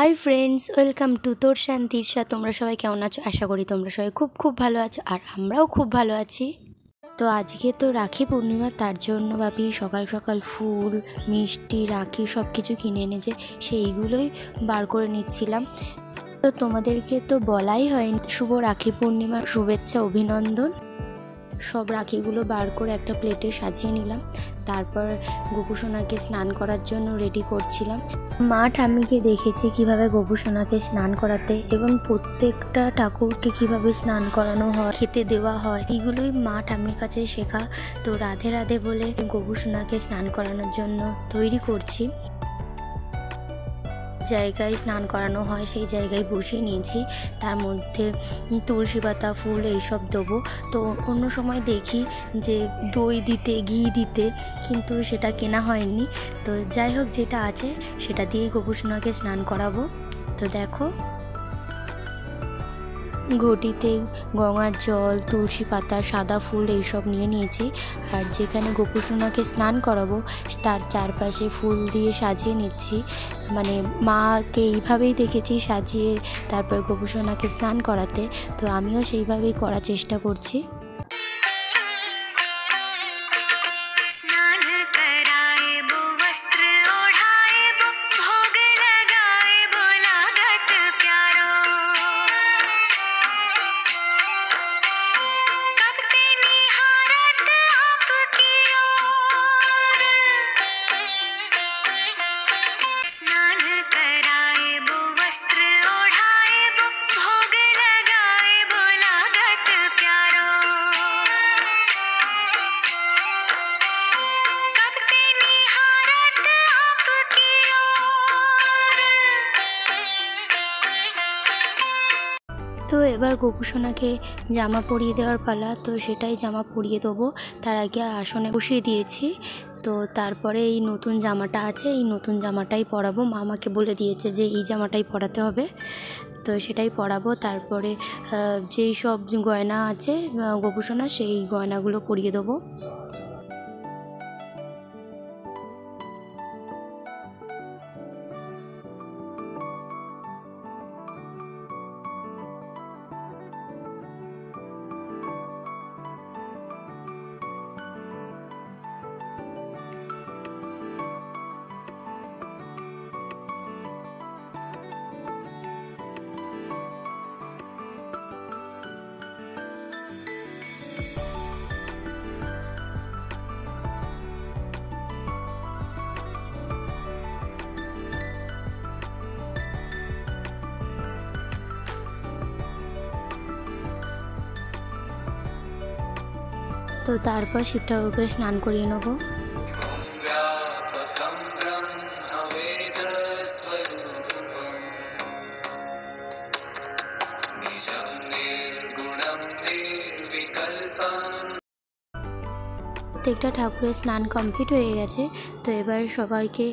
Hi friends, welcome to তোর শান্তির সাথে। তোমরা সবাই কেমন আছো? আশা করি তোমরা সবাই খুব খুব ভালো আছো, আর আমরাও খুব ভালো আছি। তো আজকে তো রাখি পূর্ণিমা, তার জন্য ভাবি সকাল সকাল ফুল, মিষ্টি, রাখি সব কিছু কিনে এনেছে, সেইগুলোই বার করে নিচ্ছিলাম। তো তোমাদেরকে তো বলাই হয়নি শুভ রাখি পূর্ণিমার শুভেচ্ছা, অভিনন্দন। সব রাখিগুলো বার করে একটা প্লেটে সাজিয়ে নিলাম। তারপর গোপুসোনাকে স্নান করার জন্য রেডি করছিলাম। মা ঠাম্মিকে দেখেছি কিভাবে গোপুসোনাকে স্নান করাতে, এবং প্রত্যেকটা ঠাকুরকে কিভাবে স্নান করানো হয়, খেতে দেওয়া হয়, এগুলোই মা ঠাম্মির কাছে শেখা। তো রাধে রাধে বলে গোপুসোনাকে স্নান করানোর জন্য তৈরি করছি। জায়গায় স্নান করানো হয় সেই জায়গায় বসিয়ে নিয়েছি। তার মধ্যে তুলসী পাতা, ফুল এইসব দেবো। তো অন্য সময় দেখি যে দই দিতে, ঘি দিতে, কিন্তু সেটা কেনা হয়নি। তো যাই হোক, যেটা আছে সেটা দিয়েই গোপুসোনাকে স্নান করাবো। তো দেখো, ঘটিতে গঙ্গার জল, তুলসী পাতা, সাদা ফুল এইসব নিয়ে নিয়েছি। আর যেখানে গোপুসোনাকে স্নান করাবো তার চারপাশে ফুল দিয়ে সাজিয়ে নিচ্ছি। মানে মাকে এইভাবেই দেখেছি সাজিয়ে তারপর গোপুসোনাকে স্নান করাতে, তো আমিও সেইভাবেই করার চেষ্টা করছি। তো এবার গোপুসোনাকে জামা পরিয়ে দেওয়ার পালা। তো সেটাই জামা পরিয়ে দেবো। তার আগে আসনে বসিয়ে দিয়েছি। তো তারপরে এই নতুন জামাটা আছে, এই নতুন জামাটাই পরাবো। মা আমাকে বলে দিয়েছে যে এই জামাটাই পরাতে হবে, তো সেটাই পরাবো। তারপরে যেই সব গয়না আছে গোপুসোনা, সেই গয়নাগুলো পরিয়ে দেবো। তো তারপর শিব ঠাকুরকে স্নান করিয়ে নেবো। প্রত্যেকটা ঠাকুরের স্নান কমপ্লিট হয়ে গেছে। তো এবার সবাইকে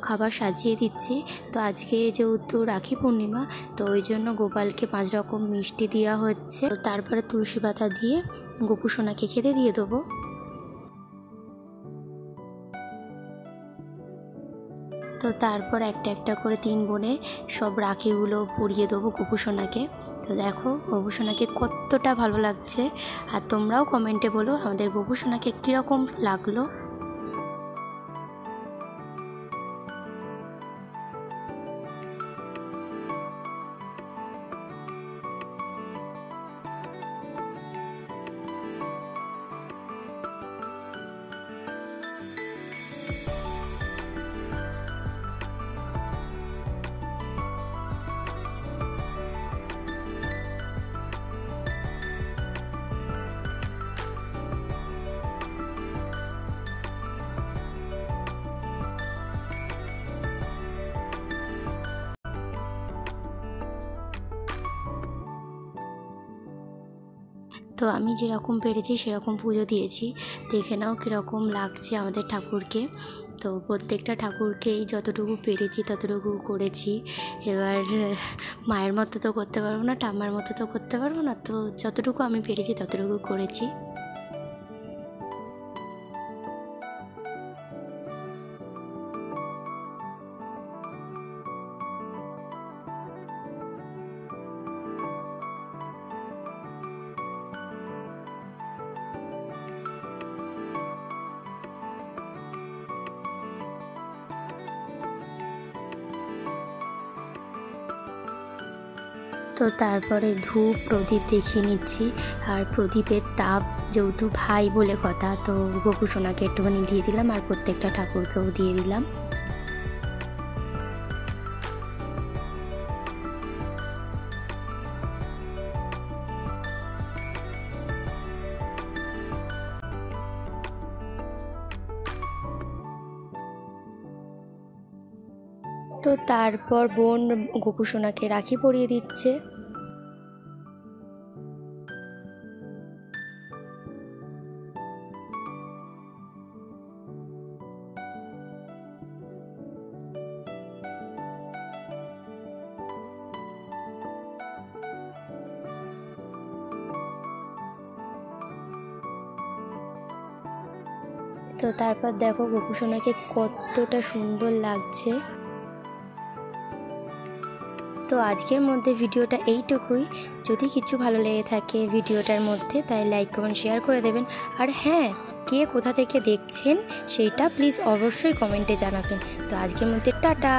খাবার সাজিয়ে দিচ্ছি। তো আজকে যেহেতু রাখি পূর্ণিমা, তো ওই জন্য গোপালকে 5 রকম মিষ্টি দেওয়া হচ্ছে। তারপরে তুলসী পাতা দিয়ে গোপুসোনাকে খেতে দিয়ে দেবো। তো তারপর একটা একটা করে 3 বোনে সব রাখিগুলো পরিয়ে দেবো গোপুসোনাকে। তো দেখো গোপুসোনাকে কতটা ভালো লাগছে, আর তোমরাও কমেন্টে বলো আমাদের গোপুসোনাকে কীরকম লাগলো। তো আমি যেরকম পেরেছি সেরকম পুজো দিয়েছি। দেখে নাও কীরকম লাগছে আমাদের ঠাকুরকে। তো প্রত্যেকটা ঠাকুরকেই যতটুকু পেরেছি ততটুকু করেছি। এবার মায়ের মতো তো করতে পারবো না, ঠাম্মার মতো তো করতে পারবো না, তো যতটুকু আমি পেরেছি ততটুকু করেছি। তো তারপরে ধূপ প্রদীপ দেখিয়ে নিচ্ছি। আর প্রদীপের তাপ যেহেতু ভাই বলে কথা, তো গোপু সোনাকে একটুখানি দিয়ে দিলাম আর প্রত্যেকটা ঠাকুরকেও দিয়ে দিলাম। তো তারপর বোন গোপু সোনাকে রাখি পরিয়ে দিচ্ছে। তো তারপর দেখো গোপু সোনাকে কতটা সুন্দর লাগছে। তো আজকের মধ্যে ভিডিওটা এইটুকুই। যদি কিছু ভালো লেগে থাকে ভিডিওটার মধ্যে, তাই লাইক কমেন্ট শেয়ার করে দেবেন। আর হ্যাঁ, কে কোথা থেকে দেখছেন সেইটা প্লিজ অবশ্যই কমেন্টে জানাবেন। তো আজকের মধ্যে টাটা।